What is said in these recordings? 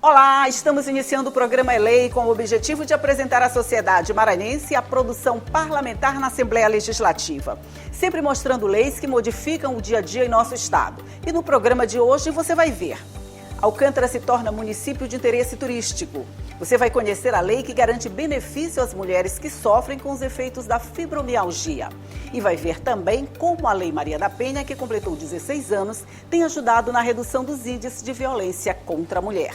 Olá, estamos iniciando o programa Lei com o objetivo de apresentar à sociedade maranhense a produção parlamentar na Assembleia Legislativa, sempre mostrando leis que modificam o dia a dia em nosso estado. E no programa de hoje você vai ver: Alcântara se torna município de interesse turístico. Você vai conhecer a lei que garante benefício às mulheres que sofrem com os efeitos da fibromialgia. E vai ver também como a Lei Maria da Penha, que completou 16 anos, tem ajudado na redução dos índices de violência contra a mulher.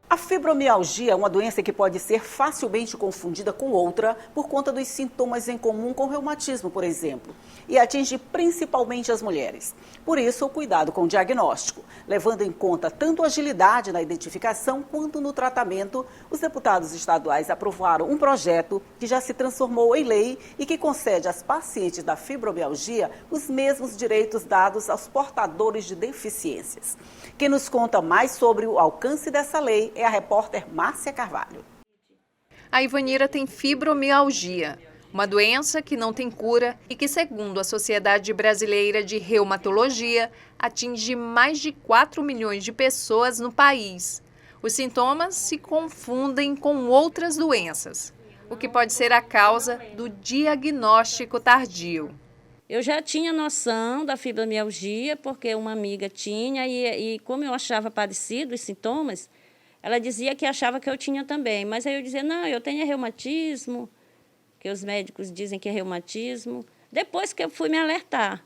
A fibromialgia é uma doença que pode ser facilmente confundida com outra por conta dos sintomas em comum com reumatismo, por exemplo, e atinge principalmente as mulheres. Por isso, o cuidado com o diagnóstico, levando em conta tanto a agilidade na identificação quanto no tratamento, os deputados estaduais aprovaram um projeto que já se transformou em lei e que concede às pacientes da fibromialgia os mesmos direitos dados aos portadores de deficiências. Quem nos conta mais sobre o alcance dessa lei é a repórter Márcia Carvalho. A Ivanira tem fibromialgia, uma doença que não tem cura e que, segundo a Sociedade Brasileira de Reumatologia, atinge mais de 4 milhões de pessoas no país. Os sintomas se confundem com outras doenças, o que pode ser a causa do diagnóstico tardio. Eu já tinha noção da fibromialgia, porque uma amiga tinha, e como eu achava parecido os sintomas, ela dizia que achava que eu tinha também. Mas aí eu dizia, não, eu tenho reumatismo, que os médicos dizem que é reumatismo. Depois que eu fui me alertar,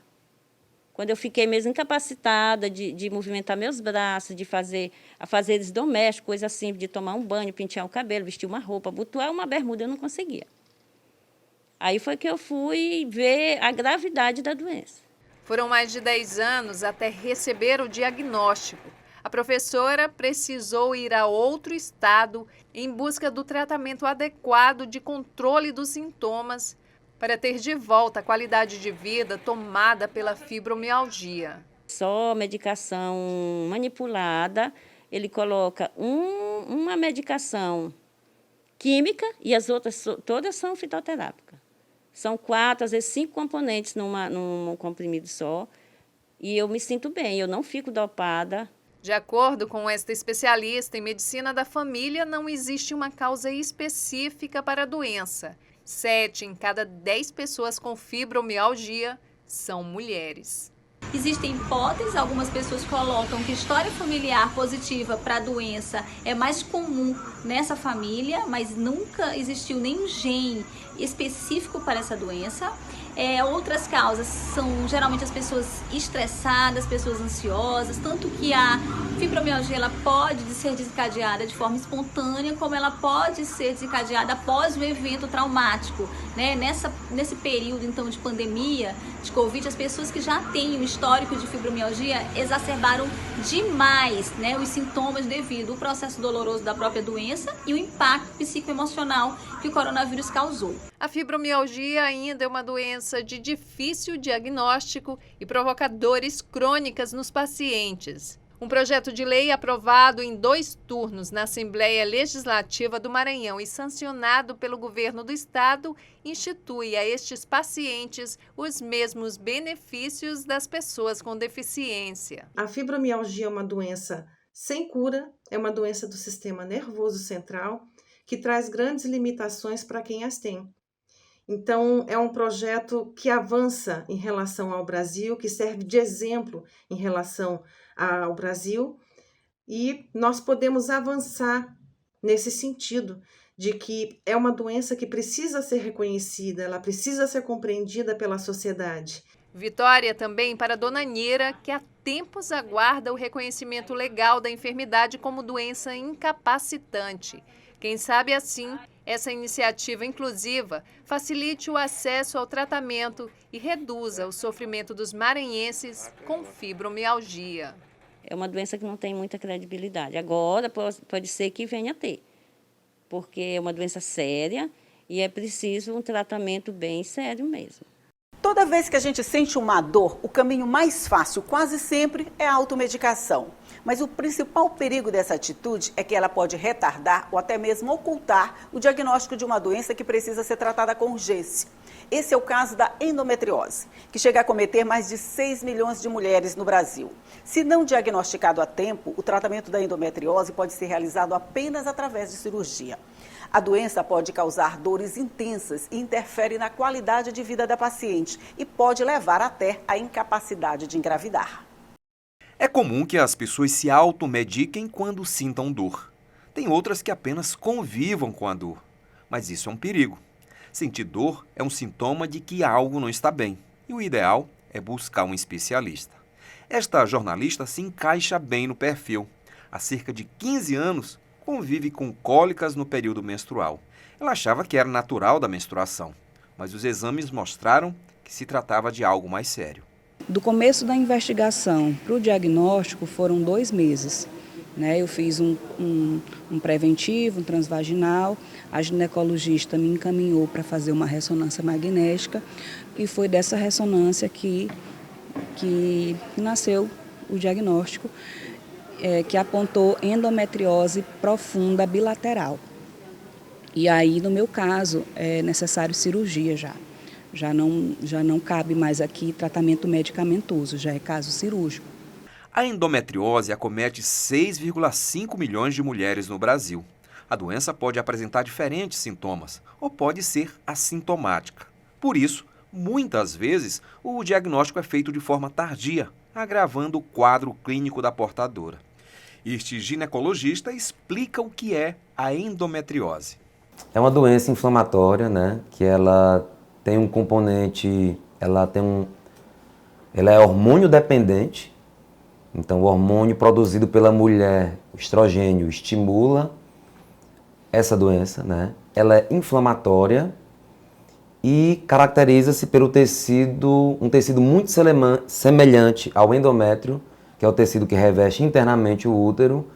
quando eu fiquei mesmo incapacitada de movimentar meus braços, de fazer afazeres domésticos, coisa assim, de tomar um banho, pentear o cabelo, vestir uma roupa, abotoar uma bermuda, eu não conseguia. Aí foi que eu fui ver a gravidade da doença. Foram mais de 10 anos até receber o diagnóstico. A professora precisou ir a outro estado em busca do tratamento adequado de controle dos sintomas para ter de volta a qualidade de vida tomada pela fibromialgia. Só medicação manipulada, ele coloca uma medicação química e as outras todas são fitoterápicas. São 4, às vezes 5 componentes num comprimido só. E eu me sinto bem, eu não fico dopada. De acordo com esta especialista em medicina da família, não existe uma causa específica para a doença. 7 em cada 10 pessoas com fibromialgia são mulheres. Existem hipóteses, algumas pessoas colocam que história familiar positiva para a doença é mais comum nessa família, mas nunca existiu nenhum gene específico para essa doença. Outras causas são geralmente as pessoas estressadas, pessoas ansiosas, tanto que a fibromialgia ela pode ser desencadeada de forma espontânea, como ela pode ser desencadeada após um evento traumático, né? Nesse período então de pandemia, de Covid, as pessoas que já têm um histórico de fibromialgia exacerbaram demais, né, os sintomas devido ao processo doloroso da própria doença e o impacto psicoemocional que o coronavírus causou. A fibromialgia ainda é uma doença de difícil diagnóstico e provoca dores crônicas nos pacientes. Um projeto de lei aprovado em 2 turnos na Assembleia Legislativa do Maranhão e sancionado pelo governo do estado institui a estes pacientes os mesmos benefícios das pessoas com deficiência. A fibromialgia é uma doença sem cura, é uma doença do sistema nervoso central que traz grandes limitações para quem as tem. Então, é um projeto que avança em relação ao Brasil, que serve de exemplo em relação ao Brasil, e nós podemos avançar nesse sentido de que é uma doença que precisa ser reconhecida, ela precisa ser compreendida pela sociedade. Vitória também para a dona Nira, que há tempos aguarda o reconhecimento legal da enfermidade como doença incapacitante. Quem sabe assim, essa iniciativa inclusiva facilite o acesso ao tratamento e reduza o sofrimento dos maranhenses com fibromialgia. É uma doença que não tem muita credibilidade. Agora pode ser que venha a ter, porque é uma doença séria e é preciso um tratamento bem sério mesmo. Toda vez que a gente sente uma dor, o caminho mais fácil quase sempre é a automedicação. Mas o principal perigo dessa atitude é que ela pode retardar ou até mesmo ocultar o diagnóstico de uma doença que precisa ser tratada com urgência. Esse é o caso da endometriose, que chega a acometer mais de 6 milhões de mulheres no Brasil. Se não diagnosticado a tempo, o tratamento da endometriose pode ser realizado apenas através de cirurgia. A doença pode causar dores intensas e interfere na qualidade de vida da paciente e pode levar até à incapacidade de engravidar. É comum que as pessoas se automediquem quando sintam dor. Tem outras que apenas convivam com a dor, mas isso é um perigo. Sentir dor é um sintoma de que algo não está bem e o ideal é buscar um especialista. Esta jornalista se encaixa bem no perfil. Há cerca de 15 anos, convive com cólicas no período menstrual. Ela achava que era natural da menstruação, mas os exames mostraram que se tratava de algo mais sério. Do começo da investigação para o diagnóstico foram 2 meses. Eu fiz um preventivo, um transvaginal, a ginecologista me encaminhou para fazer uma ressonância magnética e foi dessa ressonância que nasceu o diagnóstico, que apontou endometriose profunda bilateral. E aí, no meu caso, é necessário cirurgia já. Já não cabe mais aqui tratamento medicamentoso, já é caso cirúrgico. A endometriose acomete 6,5 milhões de mulheres no Brasil. A doença pode apresentar diferentes sintomas ou pode ser assintomática. Por isso, muitas vezes, o diagnóstico é feito de forma tardia, agravando o quadro clínico da portadora. Este ginecologista explica o que é a endometriose. É uma doença inflamatória, que ela tem um componente, ela é hormônio dependente. Então, o hormônio produzido pela mulher, o estrogênio, estimula essa doença, Ela é inflamatória e caracteriza-se pelo um tecido muito semelhante ao endométrio, que é o tecido que reveste internamente o útero,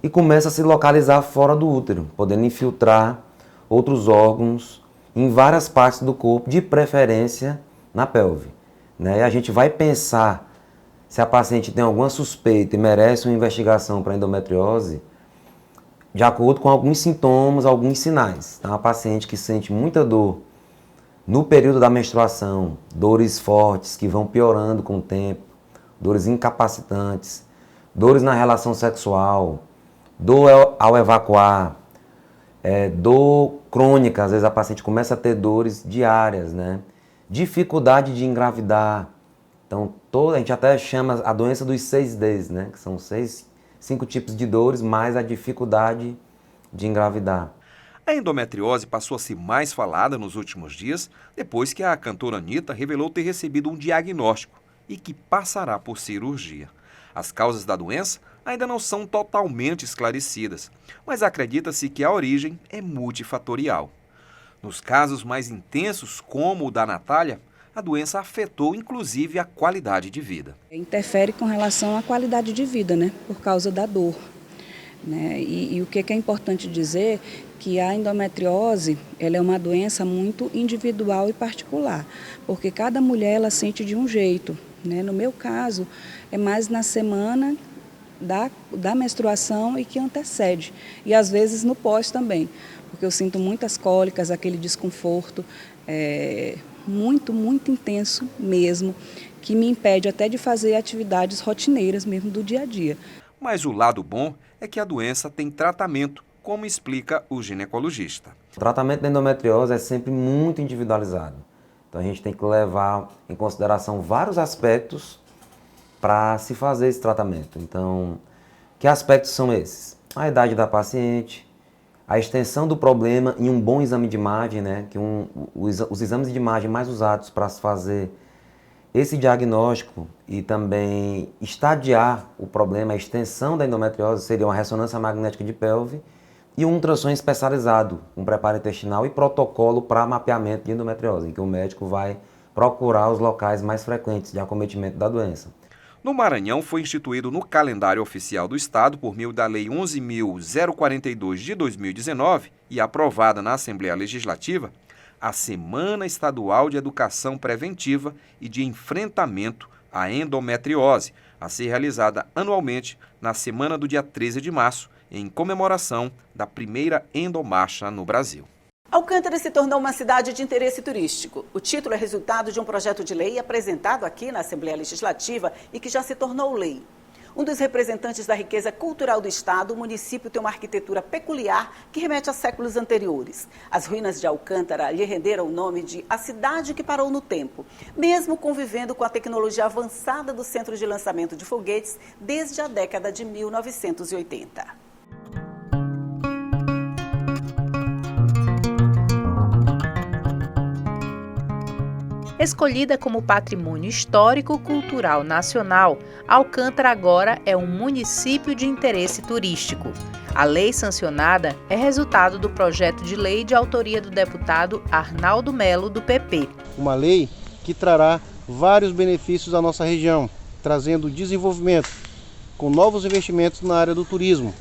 e começa a se localizar fora do útero, podendo infiltrar outros órgãos em várias partes do corpo, de preferência na pelve. E a gente vai pensar se a paciente tem alguma suspeita e merece uma investigação para endometriose, de acordo com alguns sintomas, alguns sinais. Então, a paciente que sente muita dor no período da menstruação, dores fortes que vão piorando com o tempo, dores incapacitantes, dores na relação sexual, dor ao evacuar, dor crônica, às vezes a paciente começa a ter dores diárias, dificuldade de engravidar. Então, a gente até chama a doença dos 6Ds, que são 5 tipos de dores, mais a dificuldade de engravidar. A endometriose passou a ser mais falada nos últimos dias, depois que a cantora Anitta revelou ter recebido um diagnóstico e que passará por cirurgia. As causas da doença ainda não são totalmente esclarecidas, mas acredita-se que a origem é multifatorial. Nos casos mais intensos, como o da Natália, a doença afetou inclusive a qualidade de vida. Interfere com relação à qualidade de vida, por causa da dor. E o que é importante dizer que a endometriose ela é uma doença muito individual e particular, porque cada mulher ela sente de um jeito. No meu caso, é mais na semana da menstruação e que antecede, e às vezes no pós também, porque eu sinto muitas cólicas, aquele desconforto muito, muito intenso mesmo, que me impede até de fazer atividades rotineiras mesmo do dia a dia. Mas o lado bom é que a doença tem tratamento, como explica o ginecologista. O tratamento da endometriose é sempre muito individualizado. Então a gente tem que levar em consideração vários aspectos para se fazer esse tratamento. Então, que aspectos são esses? A idade da paciente, a extensão do problema em um bom exame de imagem, que os exames de imagem mais usados para se fazer esse diagnóstico e também estadiar o problema, a extensão da endometriose, seria uma ressonância magnética de pelve e um ultrassom especializado, um preparo intestinal e protocolo para mapeamento de endometriose, em que o médico vai procurar os locais mais frequentes de acometimento da doença. No Maranhão, foi instituído no calendário oficial do Estado, por meio da Lei 11.042 de 2019 e aprovada na Assembleia Legislativa, a Semana Estadual de Educação Preventiva e de Enfrentamento à Endometriose, a ser realizada anualmente na semana do dia 13 de março, em comemoração da primeira endomarcha no Brasil. Alcântara se tornou uma cidade de interesse turístico. O título é resultado de um projeto de lei apresentado aqui na Assembleia Legislativa e que já se tornou lei. Um dos representantes da riqueza cultural do estado, o município tem uma arquitetura peculiar que remete a séculos anteriores. As ruínas de Alcântara lhe renderam o nome de a cidade que parou no tempo, mesmo convivendo com a tecnologia avançada do centro de lançamento de foguetes desde a década de 1980. Escolhida como Patrimônio Histórico-Cultural Nacional, Alcântara agora é um município de interesse turístico. A lei sancionada é resultado do projeto de lei de autoria do deputado Arnaldo Melo, do PP. Uma lei que trará vários benefícios à nossa região, trazendo desenvolvimento, com novos investimentos na área do turismo.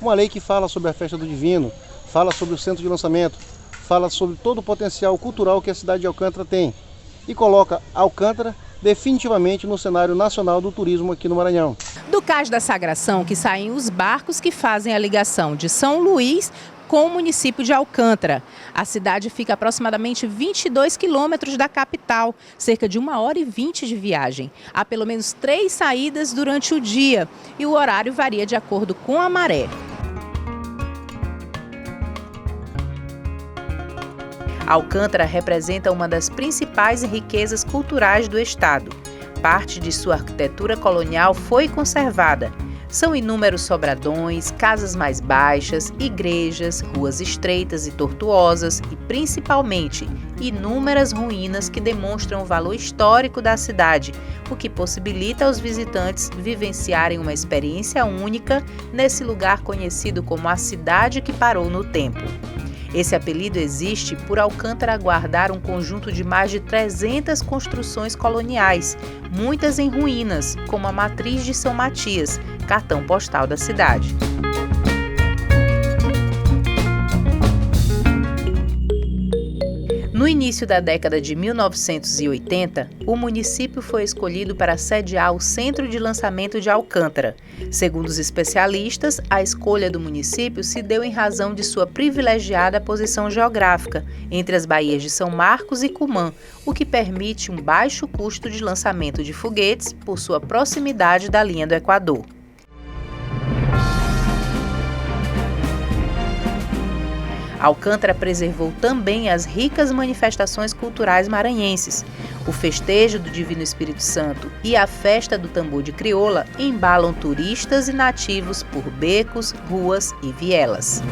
Uma lei que fala sobre a Festa do Divino, fala sobre o centro de lançamento, fala sobre todo o potencial cultural que a cidade de Alcântara tem. E coloca Alcântara definitivamente no cenário nacional do turismo aqui no Maranhão. Do Cais da Sagração que saem os barcos que fazem a ligação de São Luís com o município de Alcântara. A cidade fica a aproximadamente 22 quilômetros da capital, cerca de 1h20 de viagem. Há pelo menos 3 saídas durante o dia e o horário varia de acordo com a maré. Alcântara representa uma das principais riquezas culturais do estado. Parte de sua arquitetura colonial foi conservada. São inúmeros sobradões, casas mais baixas, igrejas, ruas estreitas e tortuosas e, principalmente, inúmeras ruínas que demonstram o valor histórico da cidade, o que possibilita aos visitantes vivenciarem uma experiência única nesse lugar conhecido como a cidade que parou no tempo. Esse apelido existe por Alcântara guardar um conjunto de mais de 300 construções coloniais, muitas em ruínas, como a Matriz de São Matias, cartão postal da cidade. No início da década de 1980, o município foi escolhido para sediar o Centro de Lançamento de Alcântara. Segundo os especialistas, a escolha do município se deu em razão de sua privilegiada posição geográfica, entre as baías de São Marcos e Cumã, o que permite um baixo custo de lançamento de foguetes por sua proximidade da linha do Equador. Alcântara preservou também as ricas manifestações culturais maranhenses. O festejo do Divino Espírito Santo e a festa do tambor de crioula embalam turistas e nativos por becos, ruas e vielas.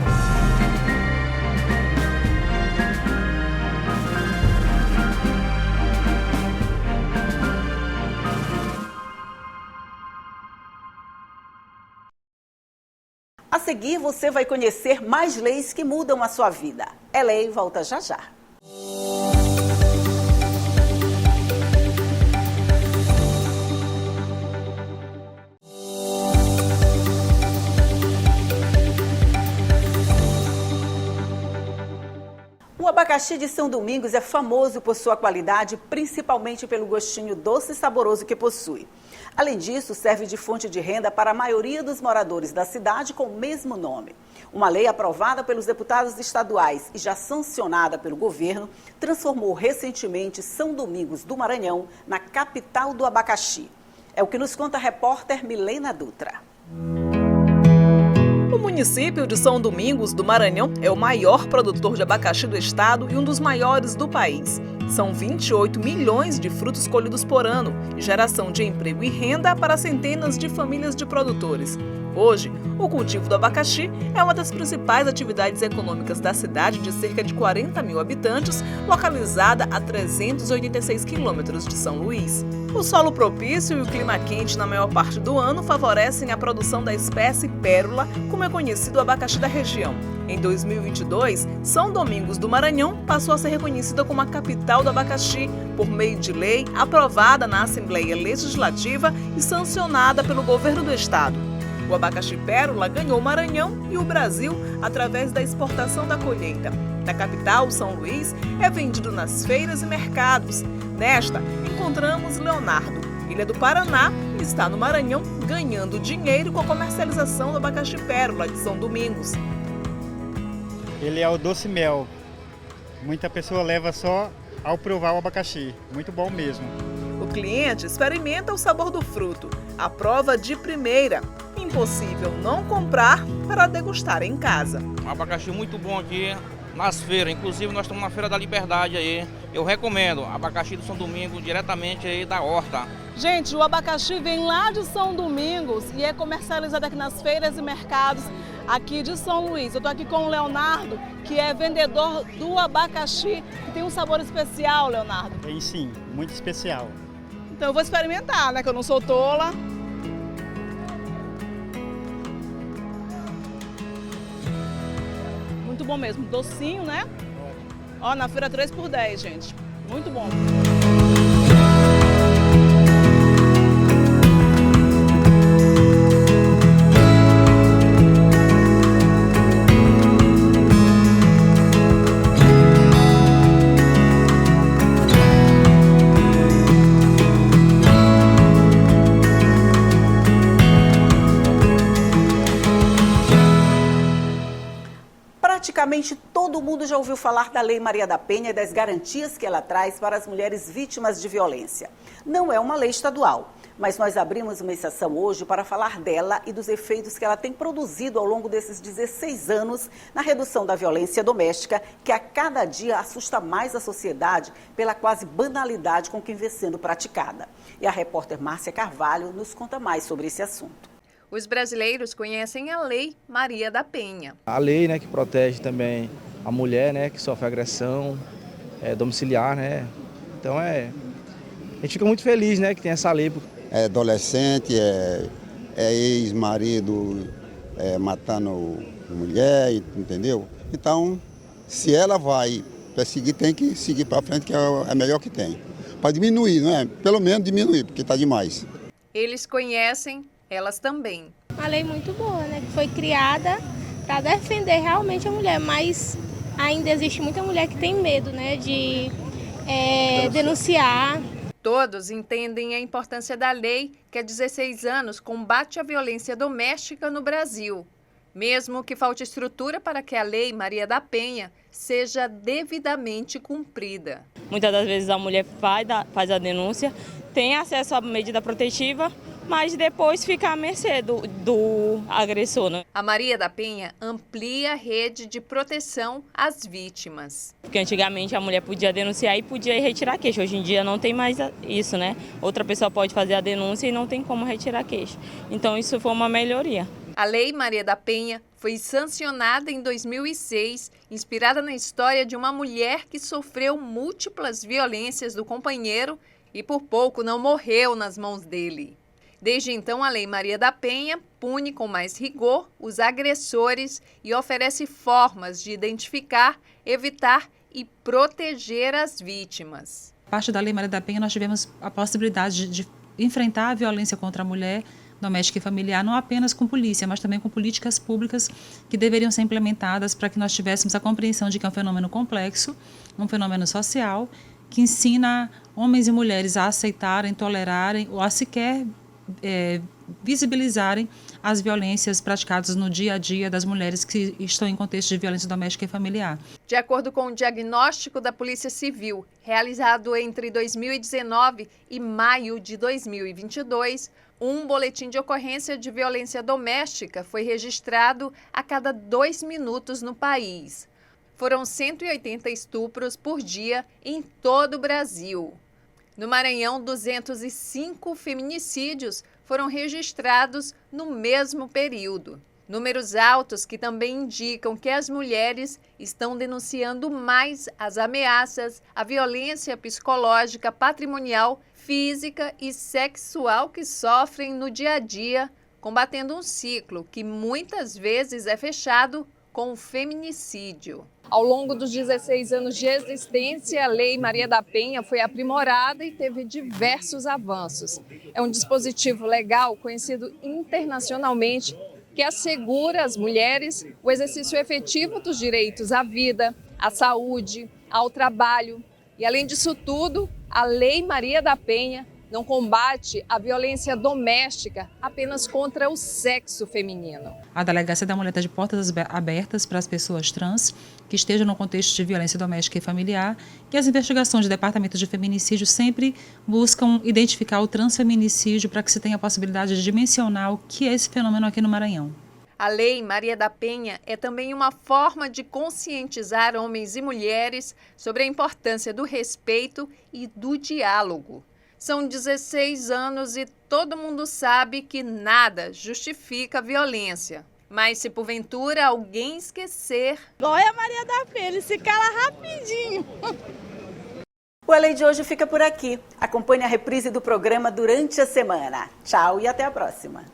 A seguir, você vai conhecer mais leis que mudam a sua vida. É Lei volta já já. O abacaxi de São Domingos é famoso por sua qualidade, principalmente pelo gostinho doce e saboroso que possui. Além disso, serve de fonte de renda para a maioria dos moradores da cidade com o mesmo nome. Uma lei aprovada pelos deputados estaduais e já sancionada pelo governo transformou recentemente São Domingos do Maranhão na capital do abacaxi. É o que nos conta a repórter Milena Dutra. O município de São Domingos do Maranhão é o maior produtor de abacaxi do estado e um dos maiores do país. São 28 milhões de frutos colhidos por ano e geração de emprego e renda para centenas de famílias de produtores. Hoje, o cultivo do abacaxi é uma das principais atividades econômicas da cidade de cerca de 40 mil habitantes, localizada a 386 quilômetros de São Luís. O solo propício e o clima quente na maior parte do ano favorecem a produção da espécie pérola, como é conhecido o abacaxi da região. Em 2022, São Domingos do Maranhão passou a ser reconhecida como a capital do abacaxi por meio de lei aprovada na Assembleia Legislativa e sancionada pelo governo do estado. O abacaxi pérola ganhou o Maranhão e o Brasil através da exportação da colheita. Na capital, São Luís, é vendido nas feiras e mercados. Nesta, encontramos Leonardo. Ele é do Paraná e está no Maranhão ganhando dinheiro com a comercialização do abacaxi pérola de São Domingos. Ele é o doce mel. Muita pessoa leva só ao provar o abacaxi. Muito bom mesmo. O cliente experimenta o sabor do fruto, a prova de primeira. Impossível não comprar para degustar em casa. Um abacaxi muito bom aqui nas feiras, inclusive nós estamos na Feira da Liberdade aí. Eu recomendo abacaxi do São Domingos diretamente aí da horta. Gente, o abacaxi vem lá de São Domingos e é comercializado aqui nas feiras e mercados aqui de São Luís. Eu estou aqui com o Leonardo, que é vendedor do abacaxi, que tem um sabor especial, Leonardo. Tem sim, muito especial. Então eu vou experimentar, né, que eu não sou tola. Muito bom mesmo, docinho, né? Ó, na feira 3 por 10, gente. Muito bom. Praticamente todo mundo já ouviu falar da Lei Maria da Penha e das garantias que ela traz para as mulheres vítimas de violência. Não é uma lei estadual, mas nós abrimos uma exceção hoje para falar dela e dos efeitos que ela tem produzido ao longo desses 16 anos na redução da violência doméstica, que a cada dia assusta mais a sociedade pela quase banalidade com que vem sendo praticada. E a repórter Márcia Carvalho nos conta mais sobre esse assunto. Os brasileiros conhecem a Lei Maria da Penha. A lei, né, que protege também a mulher, né, que sofre agressão domiciliar, né? Então a gente fica muito feliz, né, que tem essa lei. É adolescente, é ex-marido matando mulher, entendeu? Então, se ela vai perseguir, tem que seguir para frente, que é melhor que tem. Para diminuir, não é? Pelo menos diminuir, porque está demais. Eles conhecem, elas também. Uma lei muito boa, né? Que foi criada para defender realmente a mulher, mas ainda existe muita mulher que tem medo, né? De denunciar. Todos entendem a importância da lei que há 16 anos combate a violência doméstica no Brasil. Mesmo que falte estrutura para que a Lei Maria da Penha seja devidamente cumprida. Muitas das vezes a mulher faz a denúncia, tem acesso à medida protetiva, mas depois fica à mercê do agressor, né? A Maria da Penha amplia a rede de proteção às vítimas. Porque antigamente a mulher podia denunciar e podia retirar a queixa. Hoje em dia não tem mais isso, né? Outra pessoa pode fazer a denúncia e não tem como retirar a queixa. Então isso foi uma melhoria. A Lei Maria da Penha foi sancionada em 2006, inspirada na história de uma mulher que sofreu múltiplas violências do companheiro e por pouco não morreu nas mãos dele. Desde então, a Lei Maria da Penha pune com mais rigor os agressores e oferece formas de identificar, evitar e proteger as vítimas. A parte da Lei Maria da Penha, nós tivemos a possibilidade de enfrentar a violência contra a mulher doméstica e familiar, não apenas com polícia, mas também com políticas públicas que deveriam ser implementadas para que nós tivéssemos a compreensão de que é um fenômeno complexo, um fenômeno social, que ensina homens e mulheres a aceitarem, tolerarem ou a sequer visibilizarem as violências praticadas no dia a dia das mulheres que estão em contexto de violência doméstica e familiar. De acordo com o diagnóstico da Polícia Civil, realizado entre 2019 e maio de 2022, um boletim de ocorrência de violência doméstica foi registrado a cada 2 minutos no país. Foram 180 estupros por dia em todo o Brasil. No Maranhão, 205 feminicídios foram registrados no mesmo período. Números altos que também indicam que as mulheres estão denunciando mais as ameaças, a violência psicológica, patrimonial, física e sexual que sofrem no dia a dia, combatendo um ciclo que muitas vezes é fechado com o feminicídio. Ao longo dos 16 anos de existência, a Lei Maria da Penha foi aprimorada e teve diversos avanços. É um dispositivo legal conhecido internacionalmente que assegura às mulheres o exercício efetivo dos direitos à vida, à saúde, ao trabalho. E além disso tudo, a Lei Maria da Penha não combate a violência doméstica apenas contra o sexo feminino. A Delegacia da Mulher está de portas abertas para as pessoas trans que estejam no contexto de violência doméstica e familiar, e as investigações do Departamento de Feminicídio sempre buscam identificar o transfeminicídio para que se tenha a possibilidade de dimensionar o que é esse fenômeno aqui no Maranhão. A Lei Maria da Penha é também uma forma de conscientizar homens e mulheres sobre a importância do respeito e do diálogo. São 16 anos e todo mundo sabe que nada justifica a violência. Mas se porventura alguém esquecer... Glória Maria da Penha, ele se cala rapidinho. O A Lei de hoje fica por aqui. Acompanhe a reprise do programa durante a semana. Tchau e até a próxima.